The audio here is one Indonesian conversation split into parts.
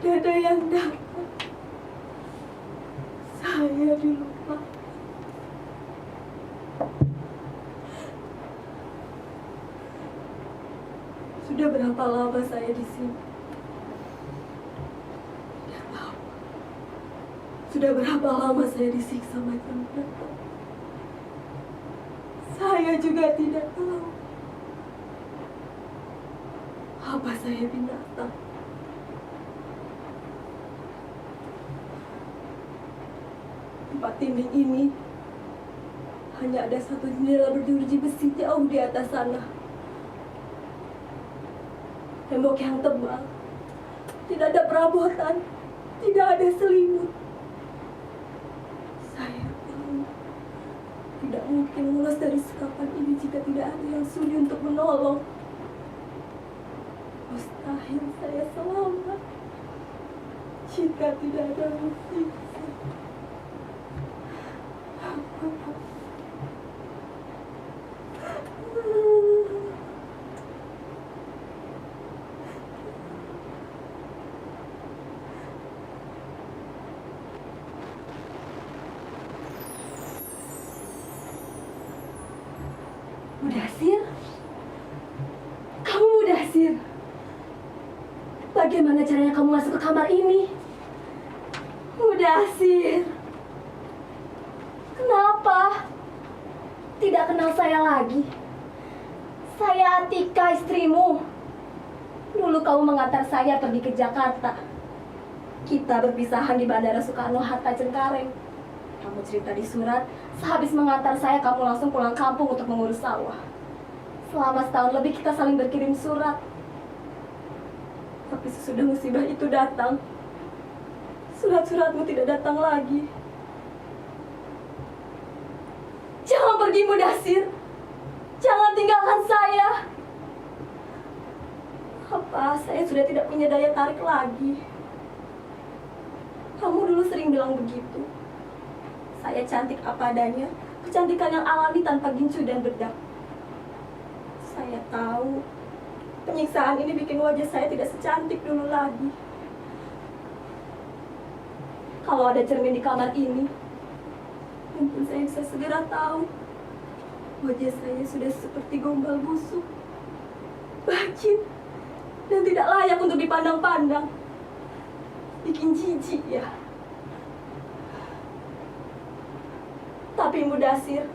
Tidak ada yang dapat saya dilupakan. Sudah berapa lama saya di sini? Tidak tahu. Sudah berapa lama saya disiksa macam itu? Saya juga tidak tahu. Apa saya binatang? Tempat dinding ini hanya ada satu jendela berjeruji besi jauh di atas sana. Tembok yang tebal, tidak ada perabotan, tidak ada selimut. Saya tahu tidak mungkin lolos dari sekapan ini jika tidak ada yang sudi untuk menolong. Mustahil saya selamat jika tidak ada musik. Mudasir? Kamu Mudasir? Bagaimana caranya kamu masuk ke kamar ini? Mudasir? Kenapa? Tidak kenal saya lagi? Saya Atika, istrimu. Dulu kamu mengantar saya pergi ke Jakarta. Kita berpisahan di Bandara Soekarno-Hatta, Cengkareng. Kamu cerita di surat, sehabis mengantar saya, kamu langsung pulang kampung untuk mengurus sawah. Selama setahun lebih kita saling berkirim surat. Tapi sesudah musibah itu datang, surat-suratmu tidak datang lagi. Jangan pergi, Mudasir. Jangan tinggalkan saya. Apa saya sudah tidak punya daya tarik lagi? Kamu dulu sering bilang begitu. Saya cantik apa adanya, kecantikan yang alami tanpa gincu dan bedak. Saya tahu penyiksaan ini bikin wajah saya tidak secantik dulu lagi. Kalau ada cermin di kamar ini, mungkin saya bisa segera tahu wajah saya sudah seperti gombal busuk, bacin, dan tidak layak untuk dipandang-pandang. Bikin jijik ya. Tapi Mudasir,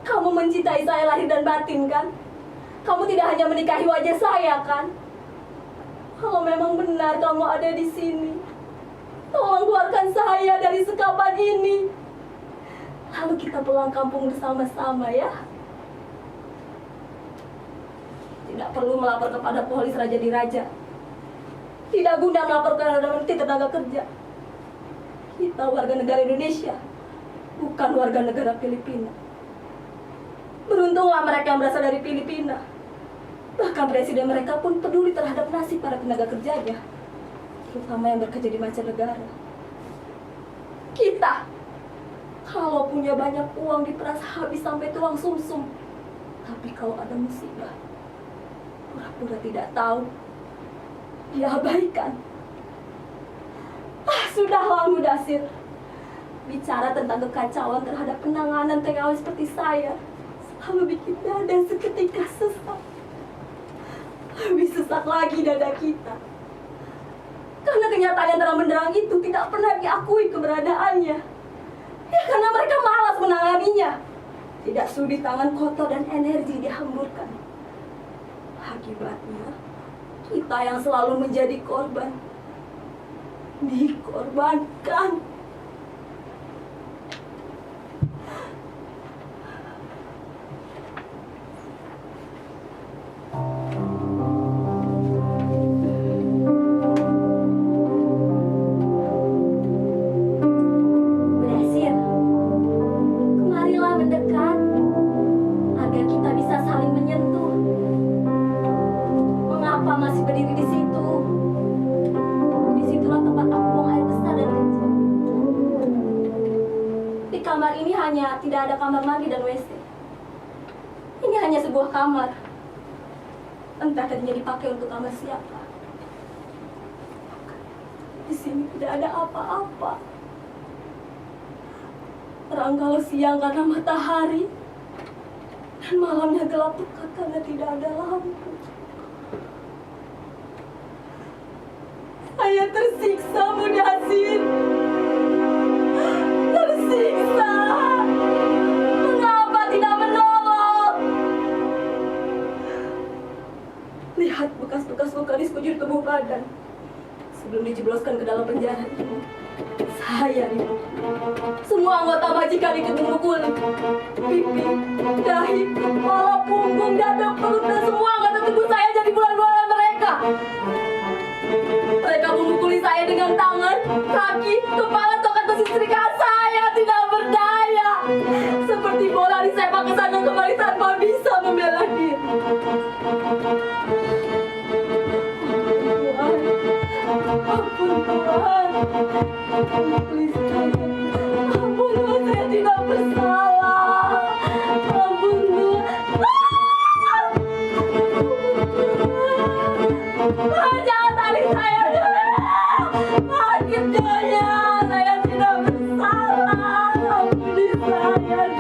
kamu mencintai saya lahir dan batin kan? Kamu tidak hanya menikahi wajah saya kan? Kalau memang benar kamu ada di sini, tolong keluarkan saya dari sekapan ini. Lalu kita pulang kampung bersama-sama ya. Tidak perlu melapor kepada polis Raja Diraja. Tidak guna melapor kepada Menteri Tenaga Kerja. Kita warga negara Indonesia, bukan warga negara Filipina. Beruntunglah mereka yang berasal dari Filipina. Bahkan presiden mereka pun peduli terhadap nasib para tenaga kerjanya, terutama yang bekerja di mancanegara. Kita, kalau punya banyak uang diperas habis sampai tulang sumsum. Tapi kalau ada musibah, pura-pura tidak tahu, diabaikan. Sudahlah Mudasir. Bicara tentang kekacauan terhadap penanganan TKW seperti saya selalu bikin dada seketika sesak. Lebih sesak lagi dada kita, karena kenyataan yang terang benderang itu tidak pernah diakui keberadaannya. Ya karena mereka malas menanganinya. Tidak sudi tangan kotor dan energi dihamburkan. Akibatnya, kita yang selalu menjadi korban dikorbankan. Tidak ada kamar mandi dan WC. Ini hanya sebuah kamar. Entah tadinya dipakai untuk kamar siapa. Di sini tidak ada apa-apa. Terang kalau siang karena matahari, dan malamnya gelap pekat karena tidak ada lampu. Saya tersiksa, Mudasir. Tersiksa. Mengapa tidak menolong? Lihat bekas-bekas luka di sekujur tubuh badan sebelum dijebloskan ke dalam penjara ini. Saya ini, semua anggota majikan ikut memukuli. Pipi, dahi, kepala, punggung, dada, perut, dan semua anggota tubuh saya jadi bulan-bulan mereka. Mereka memukuli saya dengan tangan, kaki, kepala, tokat besi setrika. Saya tidak berdaya. Seperti bola disepak ke sana kembali tanpa bisa membela diri. Ampun Tuhan, please Tuhan, ampun Tuhan, saya tidak bersalah. Ampun Tuhan, jangan tarik saya dulu, sakit nyonya, saya tidak bersalah. Ampuni saya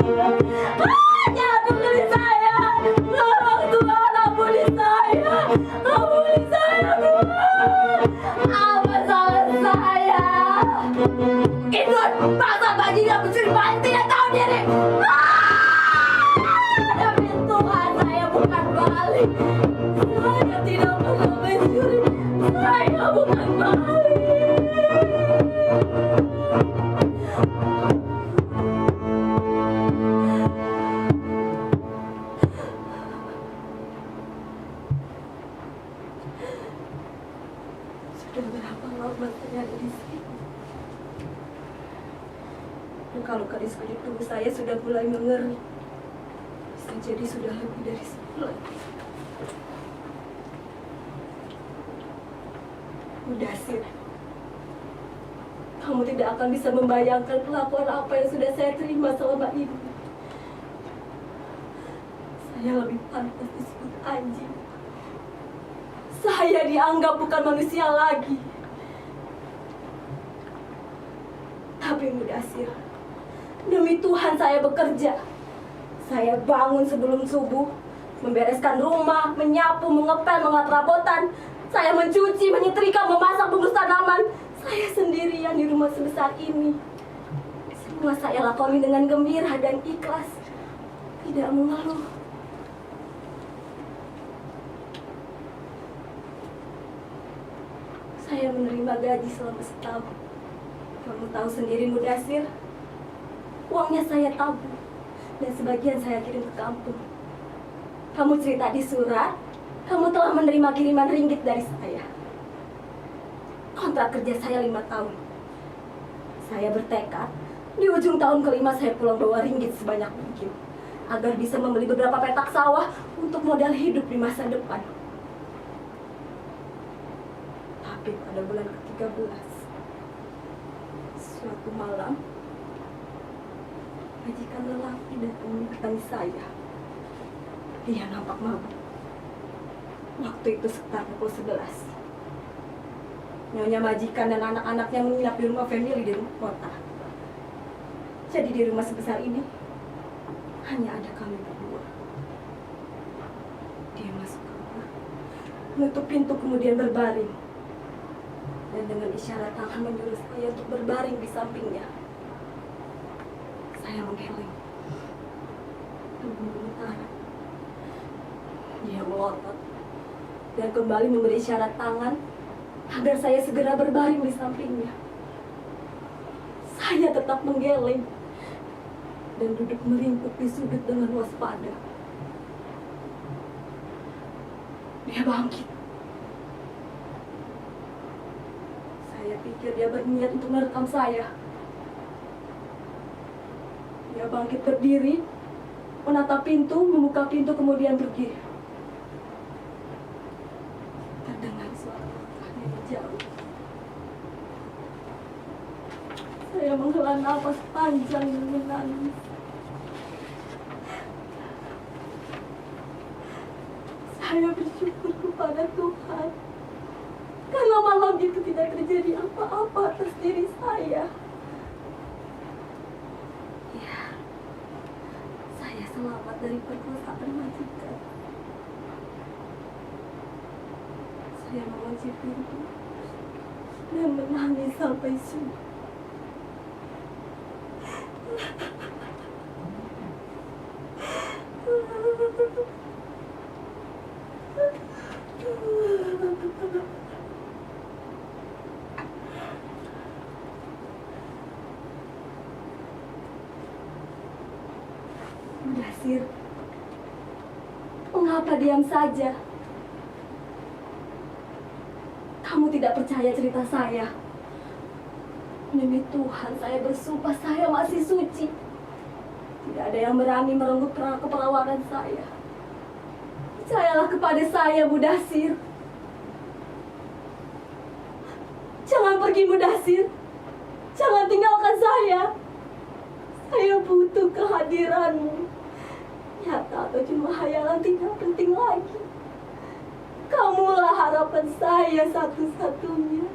Tuhan, jangan pukuli saya, tolong Tuhan, ampuni saya Tuhan. Apa salah saya? Itu bangsa bajingan pencuri balik tidak tahu diri. Demi Tuhan, saya bukan balik. Saya tidak pernah mencuri. Saya bukan balik. Sudah berapa lama saya ada di sini? Luka-luka di sekujur tubuh saya sudah mulai mengering. Bisa jadi sudah lebih dari sebulan. Mudasir, kamu tidak akan bisa membayangkan perlakuan apa yang sudah saya terima selama ini. Saya lebih pantas disebut anjing. Saya dianggap bukan manusia lagi. Tapi Mudasir, demi Tuhan saya bekerja. Saya bangun sebelum subuh, membereskan rumah, menyapu, mengepel, mengat rabotan. Saya mencuci, menyetrika, memasak, bungkus tanaman. Saya sendirian di rumah sebesar ini. Semua saya lakoni dengan gembira dan ikhlas. Tidak mengeluh. Saya menerima gaji selama setahun. Kamu tahu sendiri Mudasir, uangnya saya tabung dan sebagian saya kirim ke kampung. Kamu cerita di surat, kamu telah menerima kiriman ringgit dari saya. Kontrak kerja saya 5 tahun. Saya bertekad, di ujung tahun kelima saya pulang bawa ringgit sebanyak mungkin, agar bisa membeli beberapa petak sawah untuk modal hidup di masa depan. Tapi pada bulan ke-13, suatu malam, majikan lelaki datang mendatangi saya. Dia nampak mabuk. Waktu itu sekitar pukul 11. Nyonya majikan dan anak-anaknya menginap di rumah family di rumah kota. Jadi di rumah sebesar ini hanya ada kami berdua. Dia masuk ke rumah, menutup pintu kemudian berbaring, dan dengan isyarat tangan menyuruh saya untuk berbaring di sampingnya. Saya menggeleng, tubuh gemetar. Dia melotot dan kembali memberi isyarat tangan agar saya segera berbaring di sampingnya. Saya tetap menggeleng dan duduk meringkuk di sudut dengan waspada. Dia bangkit. Saya pikir dia berniat untuk merekam saya. Dia bangkit berdiri, menatap pintu, membuka pintu, kemudian pergi. Terdengar suara langkahnya di jauh. Saya menghela nafas panjang dan menangis. Saya bersyukur kepada Tuhan karena malam itu tidak terjadi apa-apa. dari perkosaan majikan. Saya mengunci pintu dan menangis sampai subuh. Mudasir, mengapa diam saja? Kamu tidak percaya cerita saya? Demi Tuhan, saya bersumpah saya masih suci. Tidak ada yang berani merenggut keperawanan saya. Percayalah kepada saya, Mudasir. Jangan pergi, Mudasir. Jangan tinggalkan saya. Saya butuh kehadiranmu. Nyata atau cuma hayalan tidak penting lagi. Kamulah harapan saya satu-satunya.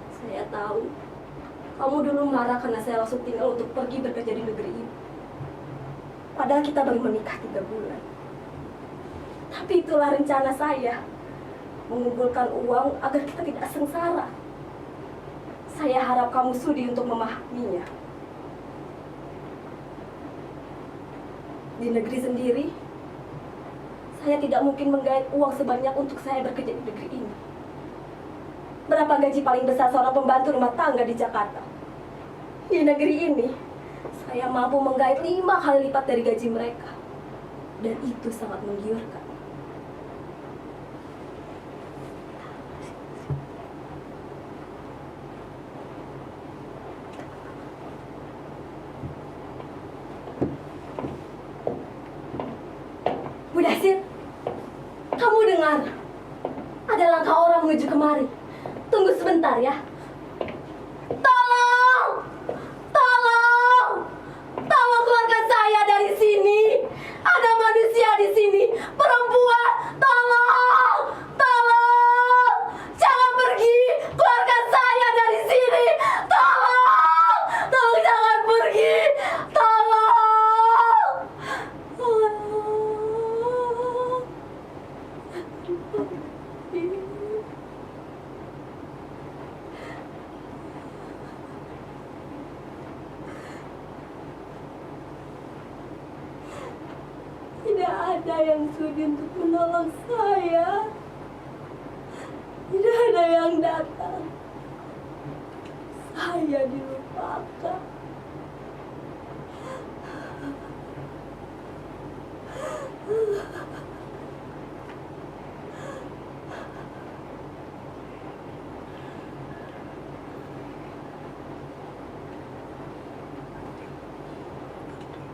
Saya tahu kamu dulu marah karena saya langsung tinggal untuk pergi bekerja di negeri ini. Padahal kita baru menikah 3 bulan. Tapi itulah rencana saya, mengumpulkan uang agar kita tidak sengsara. Saya harap kamu sudi untuk memahaminya. Di negeri sendiri, saya tidak mungkin menggait uang sebanyak untuk saya bekerja di negeri ini. Berapa gaji paling besar seorang pembantu rumah tangga di Jakarta? Di negeri ini, saya mampu menggait 5 kali lipat dari gaji mereka. Dan itu sangat menggiurkan. Mudasir, kamu dengar? Ada langkah orang menuju kemari. Tunggu sebentar ya. Tolong! Tolong! Tolong keluarkan saya dari sini. Ada manusia di sini. Perempuan, tolong! Tolong! Jangan pergi. Keluarkan saya dari sini. Tolong! Tolong jangan pergi. Tolong! Tolong! Tidak ada yang sudi untuk menolong saya. Tidak ada yang datang. Saya dilupakan.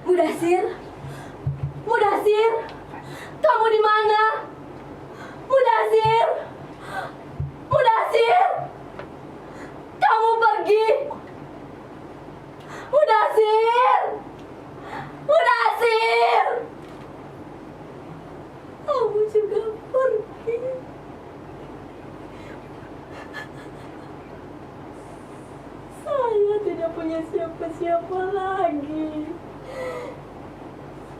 Mudasir, Mudasir, kamu di mana? Mudasir, Mudasir, kamu pergi. Mudasir, Mudasir, kamu juga pergi. Saya tidak punya siapa-siapa lagi.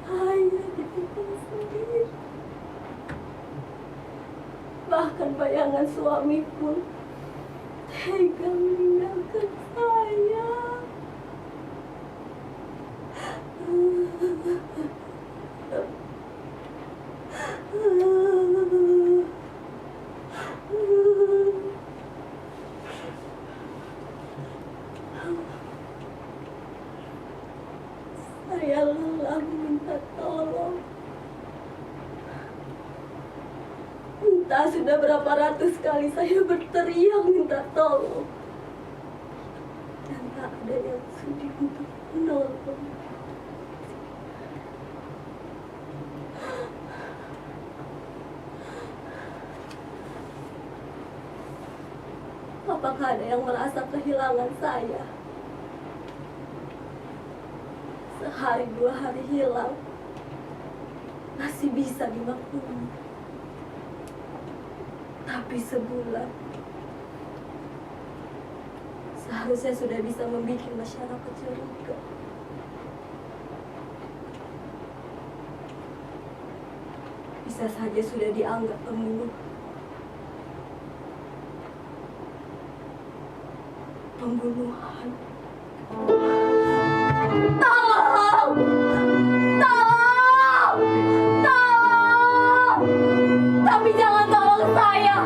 Saya ditinggal sendiri. Bahkan bayangan suami pun tega meninggalkan saya. Saya lelah minta tolong. Entah sudah berapa ratus kali saya berteriak minta tolong. Dan tak ada yang sudi untuk menolong. Apakah ada yang merasa kehilangan saya? Sehari 2 hari hilang masih bisa dimaklumi. Tapi sebulan, seharusnya sudah bisa membuat masyarakat curiga. Bisa saja sudah dianggap pembunuh. Pembunuhan. Tolong! Tolong! Tolong! Tapi jangan tolong saya.